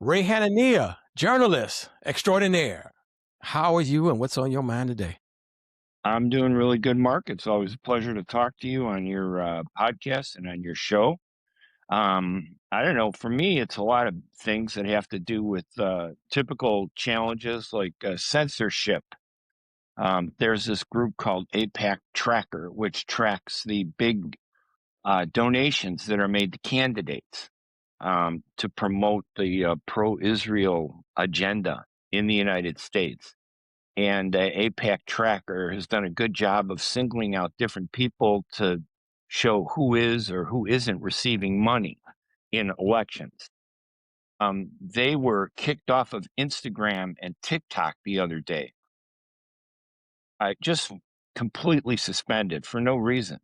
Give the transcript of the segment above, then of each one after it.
Ray Hanania, journalist extraordinaire. How are you and what's on your mind today? I'm doing really good, Mark. It's always a pleasure to talk to you on your podcast and on your show. I don't know. For me, it's a lot of things that have to do with typical challenges like censorship. There's this group called APAC Tracker, which tracks the big donations that are made to candidates to promote the pro-Israel agenda in the United States. And APAC Tracker has done a good job of singling out different people to show who is or who isn't receiving money in elections. They were kicked off of Instagram and TikTok the other day. Just completely suspended for no reason.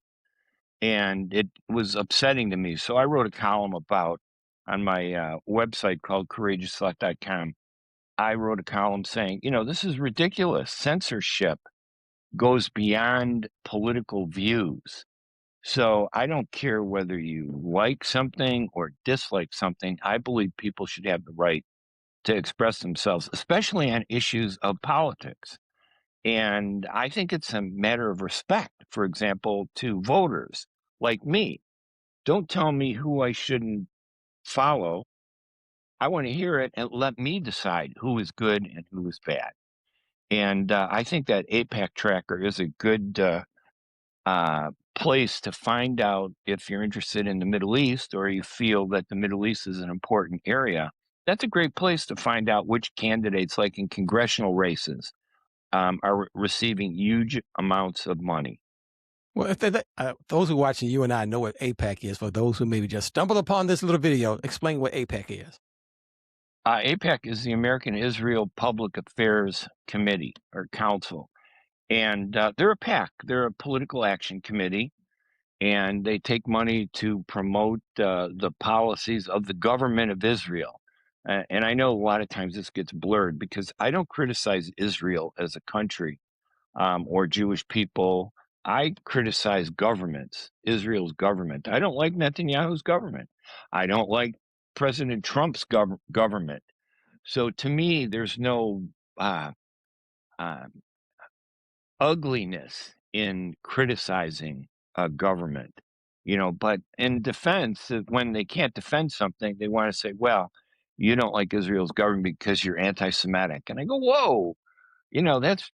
And it was upsetting to me. So I wrote a column about on my website called courageousleft.com. I wrote a column saying, this is ridiculous. Censorship goes beyond political views. So I don't care whether you like something or dislike something. I believe people should have the right to express themselves, especially on issues of politics. And I think it's a matter of respect, for example, to voters like me. Don't tell me who I shouldn't follow. I want to hear it and let me decide who is good and who is bad. And I think that APAC tracker is a good place to find out if you're interested in the Middle East or you feel that the Middle East is an important area. That's a great place to find out which candidates, like in congressional races, are receiving huge amounts of money. Well, if those who are watching you and I know what APAC is. For those who maybe just stumbled upon this little video, explain what APAC is. APAC is the American Israel Public Affairs Committee or Council. And they're a PAC, they're a political action committee. And they take money to promote the policies of the government of Israel. And I know a lot of times this gets blurred because I don't criticize Israel as a country or Jewish people. I criticize governments, Israel's government. I don't like Netanyahu's government. I don't like President Trump's government. So to me, there's no uh, uh, ugliness in criticizing a government, but in defense, when they can't defend something, they want to say, well, you don't like Israel's government because you're anti-Semitic. And I go, whoa,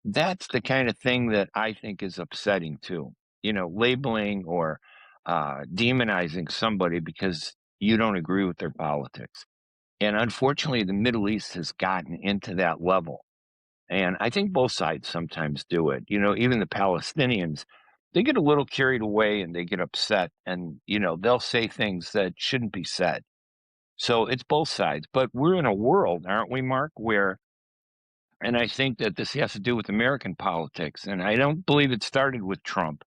that's the kind of thing that I think is upsetting too, labeling or demonizing somebody because you don't agree with their politics. And unfortunately, the Middle East has gotten into that level. And I think both sides sometimes do it. Even the Palestinians, they get a little carried away and they get upset and, they'll say things that shouldn't be said. So it's both sides. But we're in a world, aren't we, Mark, and I think that this has to do with American politics. And I don't believe it started with Trump.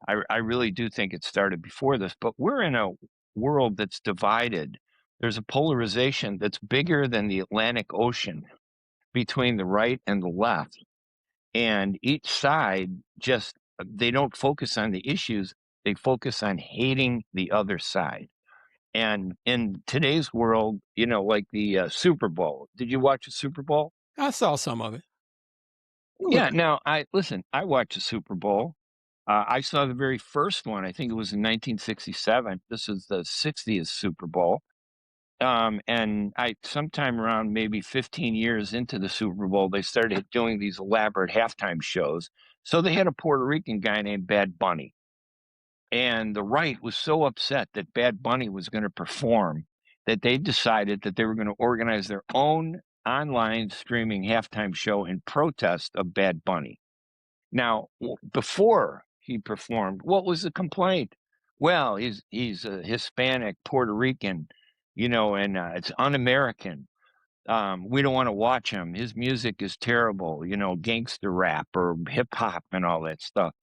I really do think it started before this, but we're in a world that's divided. There's a polarization that's bigger than the Atlantic Ocean between the right and the left. And each side they don't focus on the issues, they focus on hating the other side. And in today's world, like the Super Bowl, did you watch the Super Bowl? I saw some of it. Yeah. Now, I watched the Super Bowl. I saw the very first one. I think it was in 1967. This is the 60th Super Bowl. And sometime around maybe 15 years into the Super Bowl, they started doing these elaborate halftime shows. So they had a Puerto Rican guy named Bad Bunny. And the right was so upset that Bad Bunny was going to perform that they decided that they were going to organize their own online streaming halftime show in protest of Bad Bunny. Now, before he performed, what was the complaint? Well, he's a Hispanic Puerto Rican, and it's un-American. We don't want to watch him. His music is terrible, gangster rap or hip hop and all that stuff.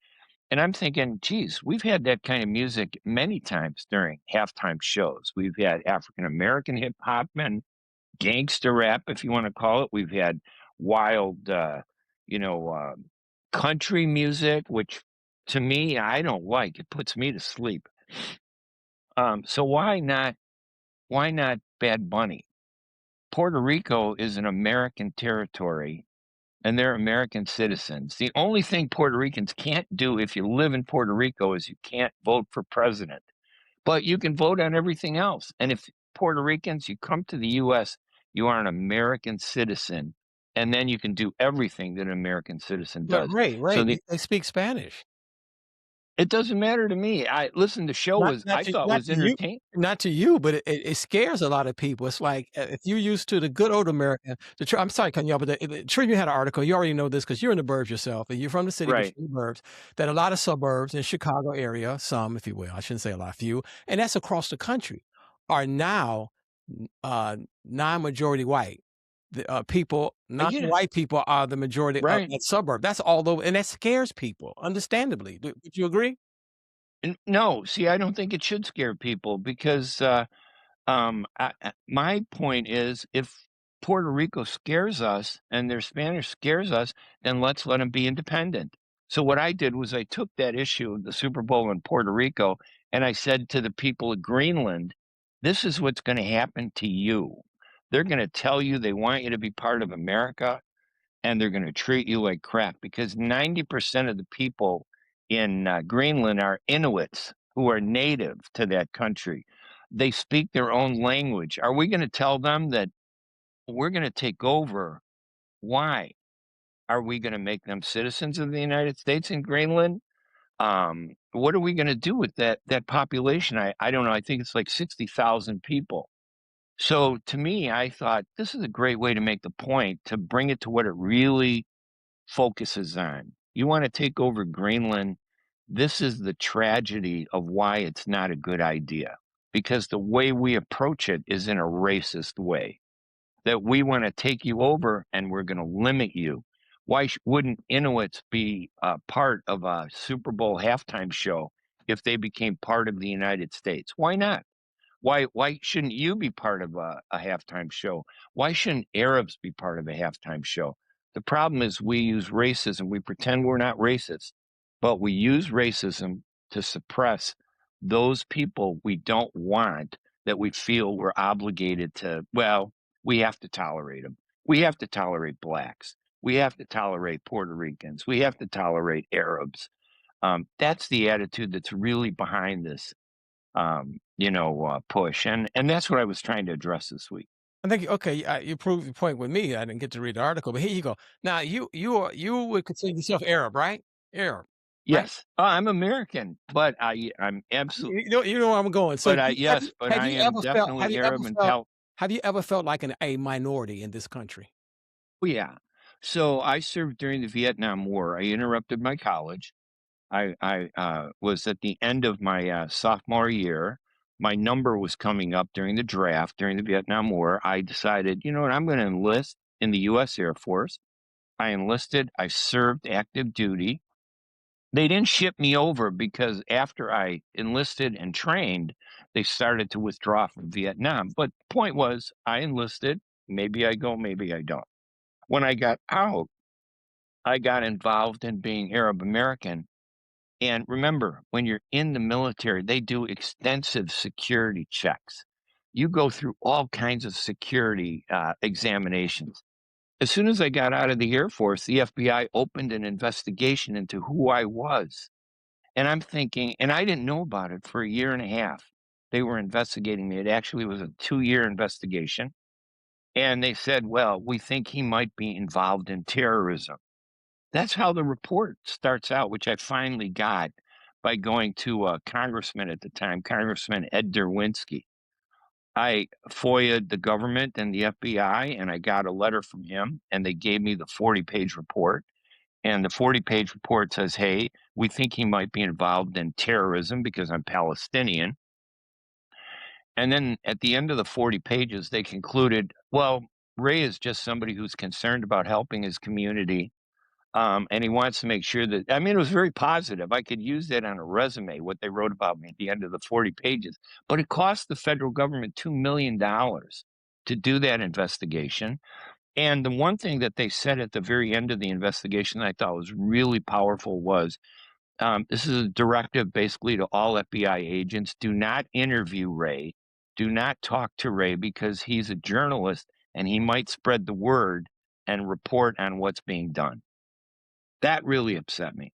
And I'm thinking, geez, we've had that kind of music many times during halftime shows. We've had African American hip hop and gangster rap, if you want to call it. We've had wild, you know, uh, country music, which to me, I don't like. It puts me to sleep. So why not Bad Bunny? Puerto Rico is an American territory, and they're American citizens. The only thing Puerto Ricans can't do if you live in Puerto Rico is you can't vote for president, but you can vote on everything else. And if Puerto Ricans, you come to the US, you are an American citizen, and then you can do everything that an American citizen But does. Ray, So they speak Spanish. it doesn't matter to me. I listen, the show Not was not I to thought not was to you entertaining. not to you, but it scares a lot of people. It's like, if you're used to the good old America, I'm sorry cutting you off, but Tribune had an article, you already know this because 'cause you're in the burbs yourself, and you're from the city, but Right. you're in the burbs, that a lot of suburbs in Chicago area, some, if you will, I shouldn't say a lot, few, and that's across the country, are now, non-majority white. The, people Yeah, non-white people are the majority of right. that suburb. That's all over, and that scares people, understandably. Would you agree? No, see, I don't think it should scare people because my point is if Puerto Rico scares us and their Spanish scares us, then let's let them be independent. So what I did was I took that issue of the Super Bowl in Puerto Rico and I said to the people of Greenland, this is what's going to happen to you. They're going to tell you they want you to be part of America and they're going to treat you like crap because 90% of the people in Greenland are Inuits who are native to that country. They speak their own language. Are we going to tell them that we're going to take over? Why? Are we going to make them citizens of the United States in Greenland? What are we going to do with that population? I don't know. I think it's like 60,000 people. So to me, I thought this is a great way to make the point to bring it to what it really focuses on. You want to take over Greenland. This is the tragedy of why it's not a good idea because the way we approach it is in a racist way that we want to take you over and we're going to limit you. Why wouldn't Inuits be part of a Super Bowl halftime show if they became part of the United States? Why not? Why shouldn't you be part of a halftime show? Why shouldn't Arabs be part of a halftime show? The problem is we use racism. We pretend we're not racist, but we use racism to suppress those people we don't want that we feel we're obligated to. Well, we have to tolerate them. We have to tolerate blacks. We have to tolerate Puerto Ricans. We have to tolerate Arabs. That's the attitude that's really behind this push, and that's what I was trying to address this week. I think okay, you proved your point with me. I didn't get to read the article, but here you go. Now you would consider yourself Arab, right? Arab, right? Yes, I'm American, but I'm absolutely, You know where I'm going. So but I yes, but have I you am ever felt definitely Arab and Pal. have you ever felt like a minority in this country? Oh, yeah. So I served during the Vietnam War. I interrupted my college. I was at the end of my sophomore year. My number was coming up during the draft during the Vietnam War. I decided, you know what, I'm going to enlist in the U.S. Air Force. I enlisted. I served active duty. They didn't ship me over because after I enlisted and trained, they started to withdraw from Vietnam. But point was, I enlisted. Maybe I go, maybe I don't. When I got out, I got involved in being Arab American. And remember, when you're in the military, they do extensive security checks. You go through all kinds of security examinations. As soon as I got out of the Air Force, the FBI opened an investigation into who I was. And I'm thinking, and I didn't know about it for a year and a half. They were investigating me. It actually was a 2-year investigation. And they said, well, we think he might be involved in terrorism. That's how the report starts out, which I finally got by going to a congressman at the time, Congressman Ed Derwinski. I FOIA'd the government and the FBI, and I got a letter from him, and they gave me the 40-page report. And the 40-page report says, hey, we think he might be involved in terrorism because I'm Palestinian. And then at the end of the 40 pages, they concluded, well, Ray is just somebody who's concerned about helping his community. And he wants to make sure that, I mean, it was very positive. I could use that on a resume, what they wrote about me at the end of the 40 pages. But it cost the federal government $2 million to do that investigation. And the one thing that they said at the very end of the investigation that I thought was really powerful was this is a directive basically to all FBI agents: do not interview Ray, do not talk to Ray because he's a journalist and he might spread the word and report on what's being done. That really upset me.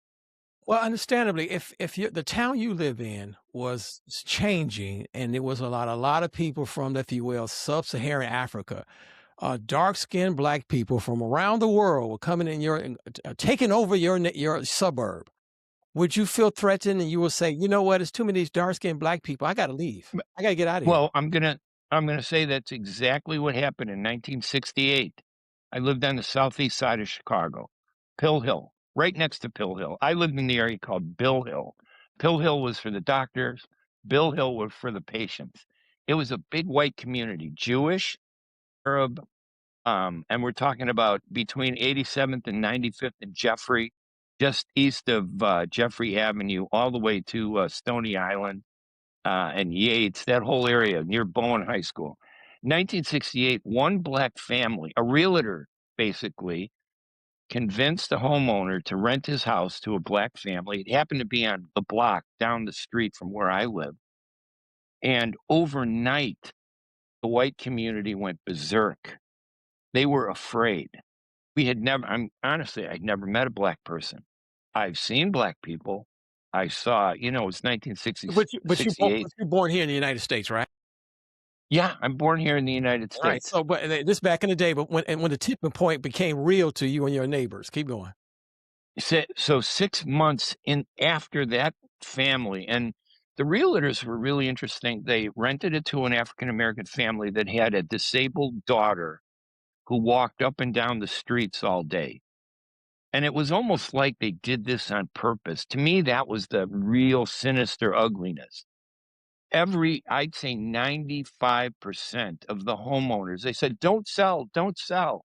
Well, understandably, if you the town you live in was changing and there was a lot of people from, if you will, sub-Saharan Africa, dark-skinned black people from around the world were coming in taking over your suburb. Would you feel threatened and you will say, "You know what? It's too many of these dark-skinned black people. I gotta leave. I gotta get out of here." Well, I'm gonna say that's exactly what happened in 1968. I lived on the southeast side of Chicago, Pill Hill, right next to Pill Hill. I lived in the area called Bill Hill. Pill Hill was for the doctors, Bill Hill was for the patients. It was a big white community, Jewish, Arab, and we're talking about between 87th and 95th and Jeffrey, just east of Jeffrey Avenue, all the way to Stony Island and Yates, that whole area near Bowen High School. 1968, one black family, a realtor basically, convinced the homeowner to rent his house to a black family. It happened to be on the block down the street from where I live. And overnight, the white community went berserk. They were afraid. I'm honestly, I'd never met a black person. I've seen black people. I saw, it's 1960, But you born here in the United States, right? Yeah, I'm born here in the United Right. States. So, but this back in the day, but when the tipping point became real to you and your neighbors. Keep going. So 6 months in after that family, and the realtors were really interesting. They rented it to an African American family that had a disabled daughter who walked up and down the streets all day. And it was almost like they did this on purpose. To me, that was the real sinister ugliness. I'd say 95% of the homeowners, they said, "Don't sell, don't sell."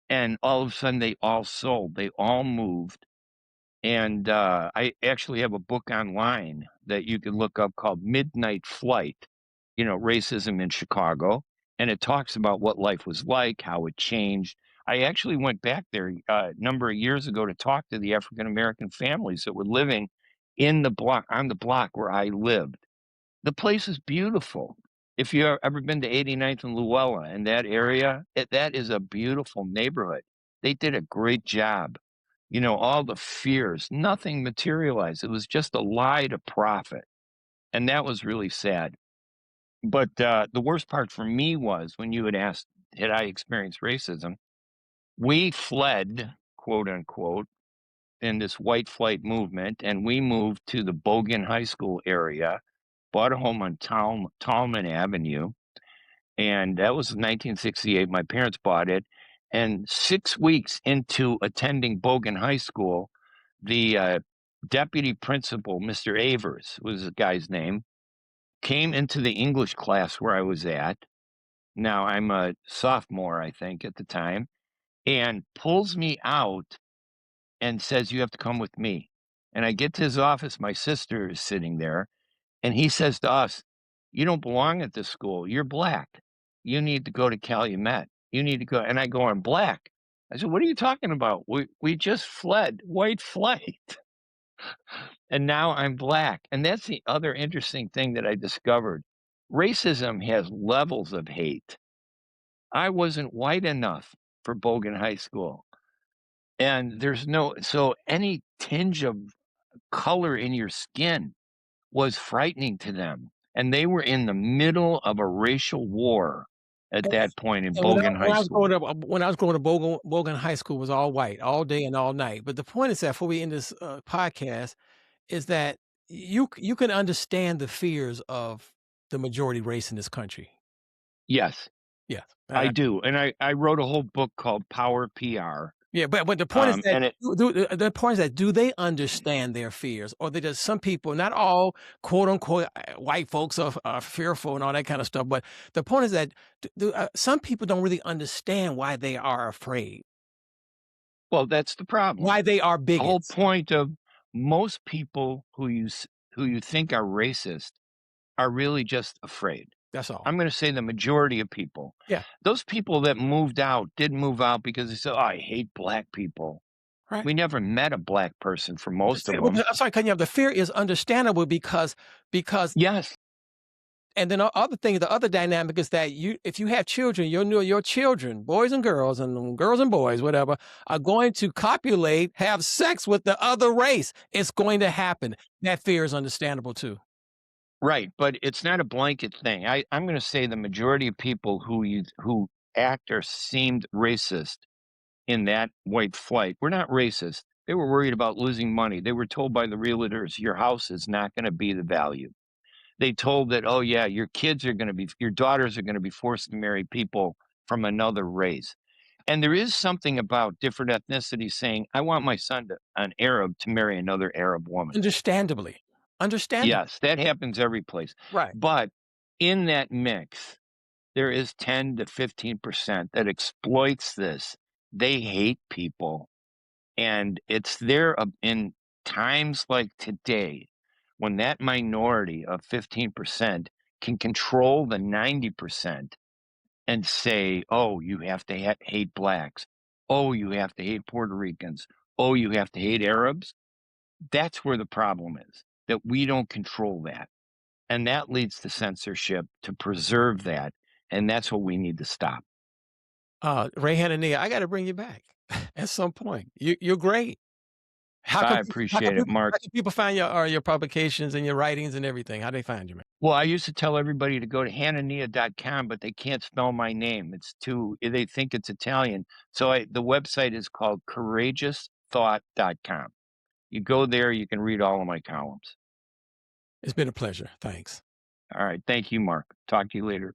And all of a sudden, they all sold. They all moved. And I actually have a book online that you can look up called Midnight Flight, racism in Chicago. And it talks about what life was like, how it changed. I actually went back there a number of years ago to talk to the African American families that were living on the block where I lived. The place is beautiful. If you've ever been to 89th and Luella in that area, that is a beautiful neighborhood. They did a great job. All the fears, nothing materialized. It was just a lie to profit. And that was really sad. But the worst part for me was when you had asked, had I experienced racism? We fled, quote unquote, in this white flight movement, and we moved to the Bogan High School area, bought a home on Tallman Avenue, and that was 1968. My parents bought it, and 6 weeks into attending Bogan High School, the deputy principal, Mr. Avers was the guy's name, came into the English class where I was at. Now I'm a sophomore, I think, at the time, and pulls me out and says, "You have to come with me." And I get to his office, my sister is sitting there, and he says to us, "You don't belong at this school. You're black. You need to go to Calumet. You need to go." And I go, "I'm black." I said, "What are you talking about? We just fled white flight, and now I'm black." And that's the other interesting thing that I discovered. Racism has levels of hate. I wasn't white enough for Bogan High School. And so any tinge of color in your skin was frightening to them, and they were in the middle of a racial war at And that point in and when I Bogan High when I was School. growing up, Bogan High School was all white, all day and all night. But the point is that before we end this podcast, is that you can understand the fears of the majority race in this country. Yes, Yes. I do, and I wrote a whole book called Power PR, Yeah, but the point is that and it the point is that do they understand their fears, or they just some people, not all quote unquote white folks are fearful and all that kind of stuff. But the point is that some people don't really understand why they are afraid, well, that's the problem. why they are The whole bigots. point of most people who you think are racist are really just afraid. That's all. I'm gonna say the majority of people. Yeah. Those people that moved out did move out because they said, "Oh, I hate black people." Right. We never met a black person for most of Well, them. I'm sorry, cutting you off. The fear is understandable because Yes. And then other thing, the other dynamic is that if you have children, you know your children, boys and girls and boys, whatever, are going to copulate, have sex with the other race. It's going to happen. That fear is understandable too. Right, but it's not a blanket thing. I'm gonna say the majority of people who act or seemed racist in that white flight were not racist. They were worried about losing money. They were told by the realtors, "Your house is not gonna be the value." They told that, "Oh, yeah, your daughters are gonna be forced to marry people from another race." And there is something about different ethnicities saying, "I want my son to an Arab to marry another Arab woman." Understandably. Understandably. Yes, that happens every place. Right. But in that mix, there is 10 to 15% that exploits this. They hate people, and it's there in times like today when that minority of 15% can control the 90% and say, "Oh, you have to hate blacks. Oh, you have to hate Puerto Ricans. Oh, you have to hate Arabs." That's where the problem is, that we don't control that. And that leads to censorship to preserve that, and that's what we need to stop. Ray Hanania, I got to bring you back at some point. You're great. I appreciate it, Mark. How can people find your publications and your writings and everything? How they find you, man? Well, I used to tell everybody to go to hanania.com, but they can't spell my name. They think it's Italian. So the website is called courageousthought.com. You go there, you can read all of my columns. It's been a pleasure. Thanks. All right. Thank you, Mark. Talk to you later.